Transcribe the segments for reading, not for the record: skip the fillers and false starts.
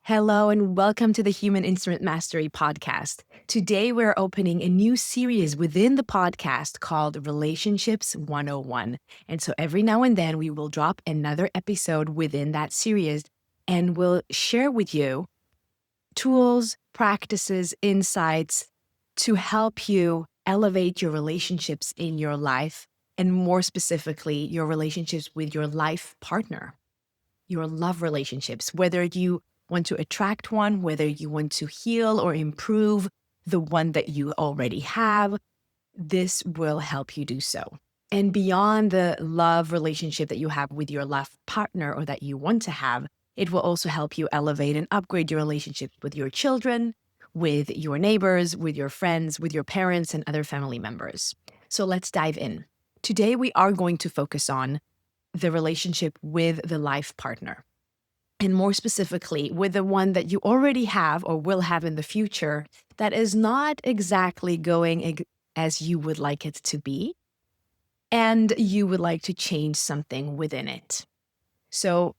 Hello and welcome to the Human Instrument Mastery podcast. Today we're opening a new series within the podcast called Relationships 101. And so every now and then we will drop another episode within that series and we'll share with you tools, practices, insights to help you elevate your relationships in your life and more specifically, your relationships with your life partner, your love relationships, whether you want to attract one, whether you want to heal or improve the one that you already have, this will help you do so. And beyond the love relationship that you have with your love partner or that you want to have, it will also help you elevate and upgrade your relationships with your children, with your neighbors, with your friends, with your parents, and other family members. So let's dive in. Today, we are going to focus on the relationship with the life partner. And more specifically, with the one that you already have or will have in the future that is not exactly going as you would like it to be, and you would like to change something within it. So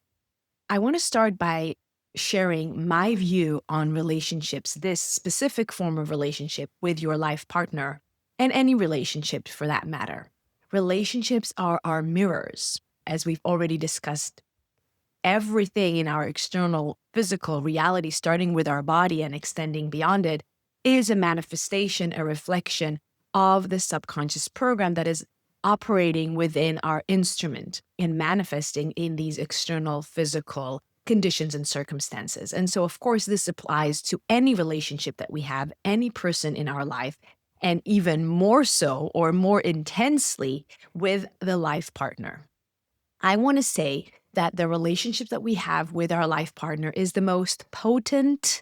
I want to start by sharing my view on relationships, this specific form of relationship with your life partner, and any relationship for that matter. Relationships are our mirrors, as we've already discussed. Everything in our external physical reality, starting with our body and extending beyond it, is a manifestation, a reflection of the subconscious program that is operating within our instrument and manifesting in these external physical conditions and circumstances. And so, of course, this applies to any relationship that we have, any person in our life, and even more so or more intensely with the life partner. I want to say that the relationship that we have with our life partner is the most potent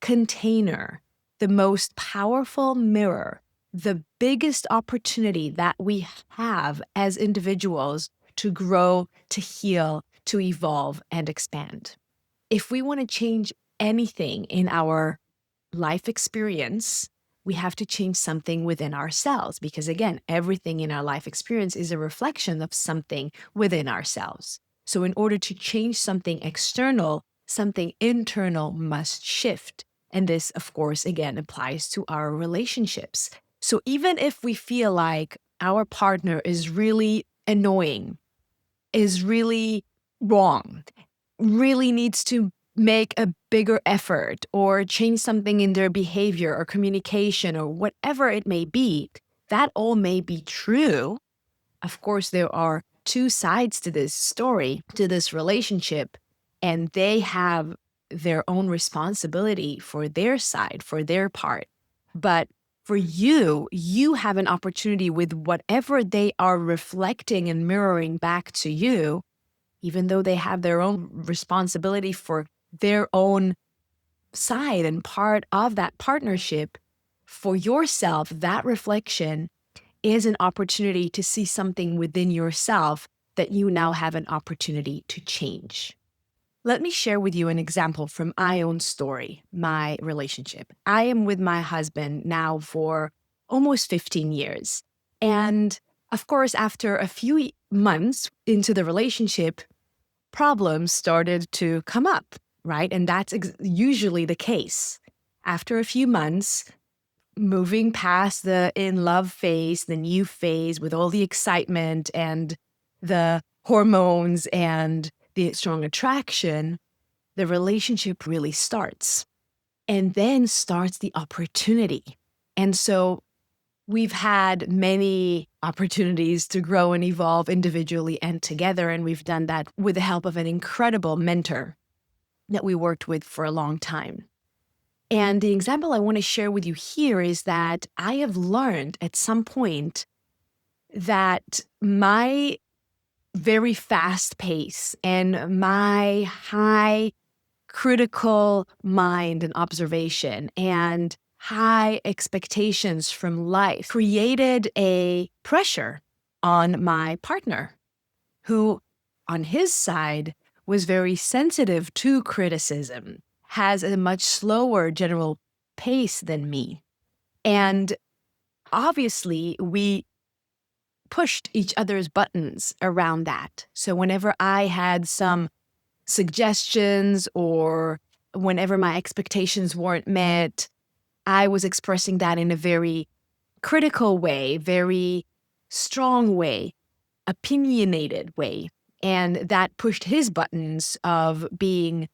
container, the most powerful mirror, the biggest opportunity that we have as individuals to grow, to heal, to evolve, and expand. If we want to change anything in our life experience, we have to change something within ourselves because, again, everything in our life experience is a reflection of something within ourselves. So in order to change something external, something internal must shift. And this, of course, again, applies to our relationships. So even if we feel like our partner is really annoying, is really wrong, really needs to make a bigger effort or change something in their behavior or communication or whatever it may be, that all may be true. Of course, there are two sides to this story, to this relationship, and they have their own responsibility for their side, for their part. But for you, you have an opportunity with whatever they are reflecting and mirroring back to you, even though they have their own responsibility for their own side and part of that partnership. For yourself, that reflection is an opportunity to see something within yourself that you now have an opportunity to change. Let me share with you an example from my own story, my relationship. I am with my husband now for almost 15 years. And of course, after a few months into the relationship, problems started to come up, right? And that's usually the case. After a few months, moving past the in love phase, the new phase with all the excitement and the hormones and the strong attraction, the relationship really starts. And then starts the opportunity. And so we've had many opportunities to grow and evolve individually and together, and we've done that with the help of an incredible mentor that we worked with for a long time. And the example I want to share with you here is that I have learned at some point that my very fast pace and my high critical mind and observation and high expectations from life created a pressure on my partner, who on his side was very sensitive to criticism, has a much slower general pace than me. And obviously, we pushed each other's buttons around that. So whenever I had some suggestions or whenever my expectations weren't met, I was expressing that in a very critical way, very strong way, opinionated way. And that pushed his buttons of being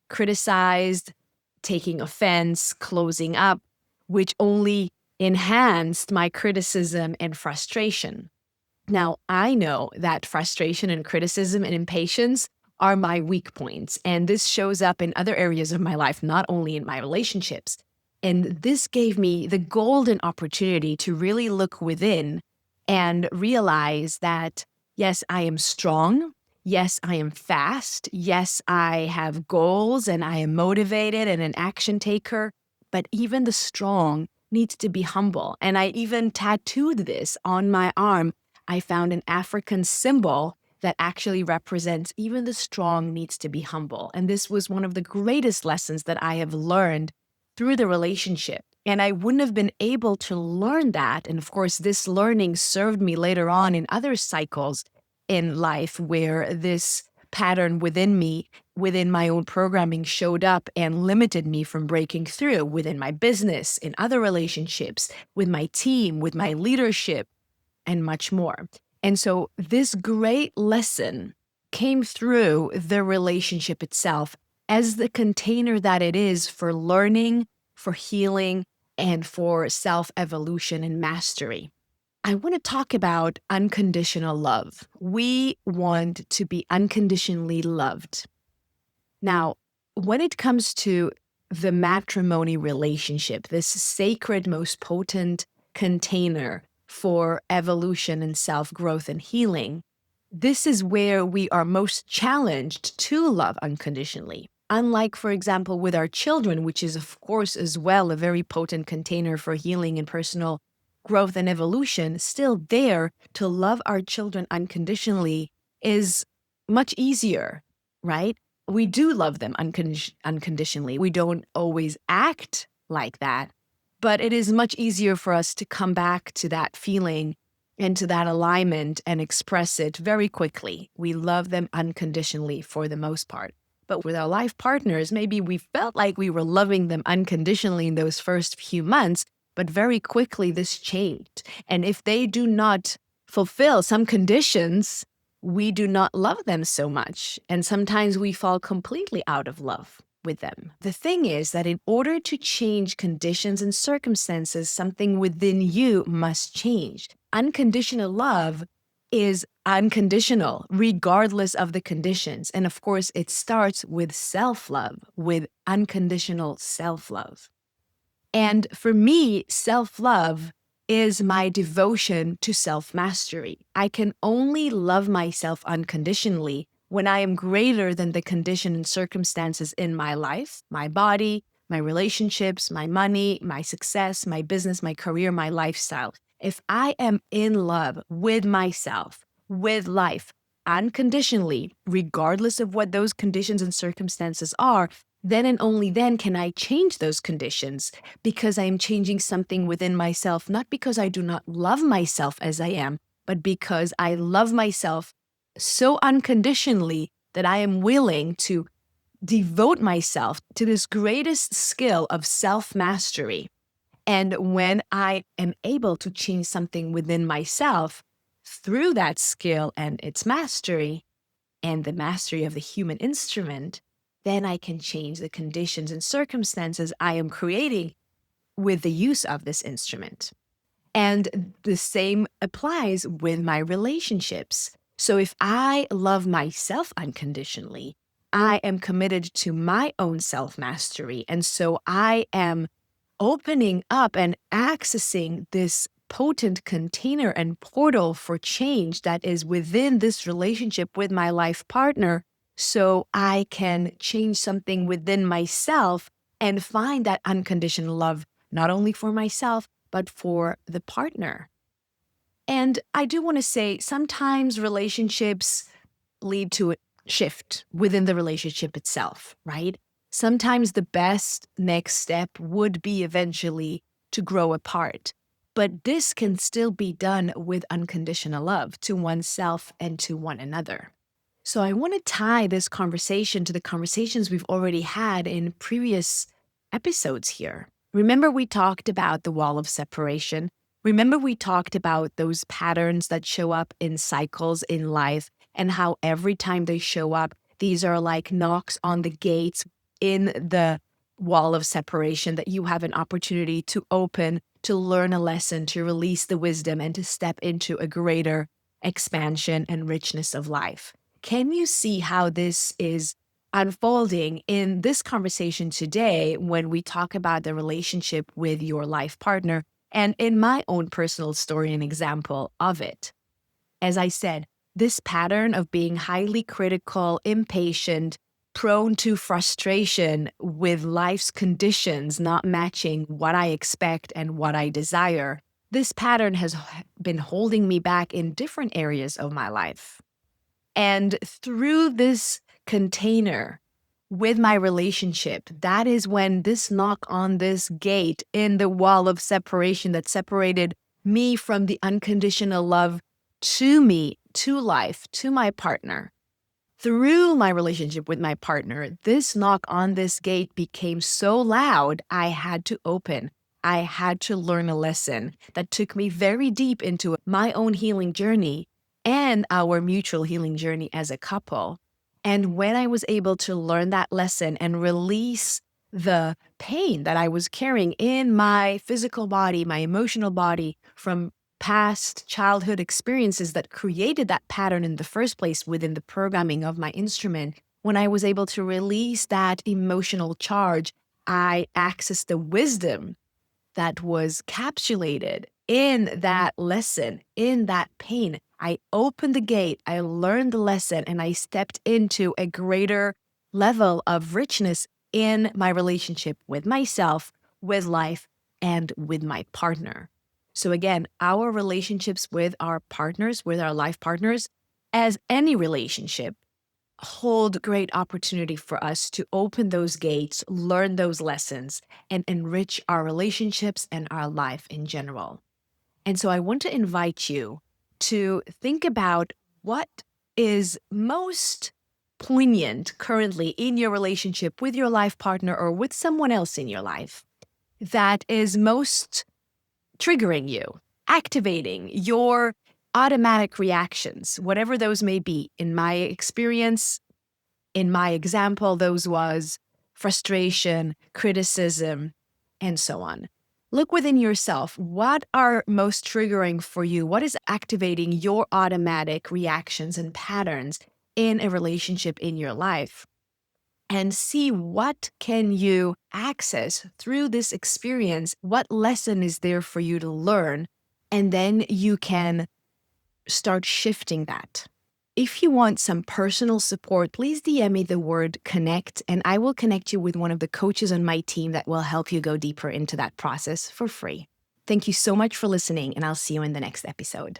criticized, taking offense, closing up, which only enhanced my criticism and frustration. Now, I know that frustration and criticism and impatience are my weak points, and this shows up in other areas of my life, not only in my relationships. And this gave me the golden opportunity to really look within and realize that, yes, I am strong. Yes, I am fast. Yes, I have goals and I am motivated and an action taker. But even the strong needs to be humble. And I even tattooed this on my arm. I found an African symbol that actually represents even the strong needs to be humble. And this was one of the greatest lessons that I have learned through the relationship. And I wouldn't have been able to learn that. And of course, this learning served me later on in other cycles in life where this pattern within me, within my own programming, showed up and limited me from breaking through within my business, in other relationships, with my team, with my leadership, and much more. And so this great lesson came through the relationship itself as the container that it is for learning, for healing, and for self-evolution and mastery. I want to talk about unconditional love. We want to be unconditionally loved. Now, when it comes to the matrimony relationship, this sacred, most potent container for evolution and self-growth and healing, this is where we are most challenged to love unconditionally. Unlike, for example, with our children, which is, of course, as well a very potent container for healing and personal growth and evolution, still there to love our children unconditionally is much easier, right? We do love them unconditionally. We don't always act like that, but it is much easier for us to come back to that feeling and to that alignment and express it very quickly. We love them unconditionally for the most part. But with our life partners, maybe we felt like we were loving them unconditionally in those first few months, but very quickly this changed. And if they do not fulfill some conditions, we do not love them so much. And sometimes we fall completely out of love with them. The thing is that in order to change conditions and circumstances, something within you must change. Unconditional love is unconditional, regardless of the conditions. And of course, it starts with self-love, with unconditional self-love. And for me, self-love is my devotion to self-mastery. I can only love myself unconditionally when I am greater than the condition and circumstances in my life, my body, my relationships, my money, my success, my business, my career, my lifestyle. If I am in love with myself, with life, unconditionally, regardless of what those conditions and circumstances are, then and only then can I change those conditions, because I am changing something within myself, not because I do not love myself as I am, but because I love myself so unconditionally that I am willing to devote myself to this greatest skill of self-mastery. And when I am able to change something within myself through that skill and its mastery and the mastery of the human instrument, then I can change the conditions and circumstances I am creating with the use of this instrument. And the same applies with my relationships. So if I love myself unconditionally, I am committed to my own self-mastery. And so I am opening up and accessing this potent container and portal for change that is within this relationship with my life partner, so I can change something within myself and find that unconditional love, not only for myself, but for the partner. And I do want to say sometimes relationships lead to a shift within the relationship itself, right? Sometimes the best next step would be eventually to grow apart. But this can still be done with unconditional love to oneself and to one another. So I want to tie this conversation to the conversations we've already had in previous episodes here. Remember, we talked about the wall of separation. Remember, we talked about those patterns that show up in cycles in life and how every time they show up, these are like knocks on the gates in the wall of separation that you have an opportunity to open, to learn a lesson, to release the wisdom, and to step into a greater expansion and richness of life. Can you see how this is unfolding in this conversation today when we talk about the relationship with your life partner and in my own personal story and example of it? As I said, this pattern of being highly critical, impatient, prone to frustration with life's conditions not matching what I expect and what I desire, this pattern has been holding me back in different areas of my life. And through this container with my relationship, that is when this knock on this gate in the wall of separation that separated me from the unconditional love to me, to life, to my partner. Through my relationship with my partner, this knock on this gate became so loud, I had to open. I had to learn a lesson that took me very deep into my own healing journey and our mutual healing journey as a couple. And when I was able to learn that lesson and release the pain that I was carrying in my physical body, my emotional body from past childhood experiences that created that pattern in the first place within the programming of my instrument, when I was able to release that emotional charge, I accessed the wisdom that was capsulated in that lesson, in that pain. I opened the gate, I learned the lesson, and I stepped into a greater level of richness in my relationship with myself, with life, and with my partner. So, again, our relationships with our partners, with our life partners, as any relationship, hold great opportunity for us to open those gates, learn those lessons, and enrich our relationships and our life in general. And so I want to invite you to think about what is most poignant currently in your relationship with your life partner or with someone else in your life that is most triggering you, activating your automatic reactions, whatever those may be. In my experience, in my example, those was frustration, criticism, and so on. Look within yourself. What are most triggering for you? What is activating your automatic reactions and patterns in a relationship in your life? And see what can you access through this experience? What lesson is there for you to learn? And then you can start shifting that. If you want some personal support, please DM me the word connect, and I will connect you with one of the coaches on my team that will help you go deeper into that process for free. Thank you so much for listening, and I'll see you in the next episode.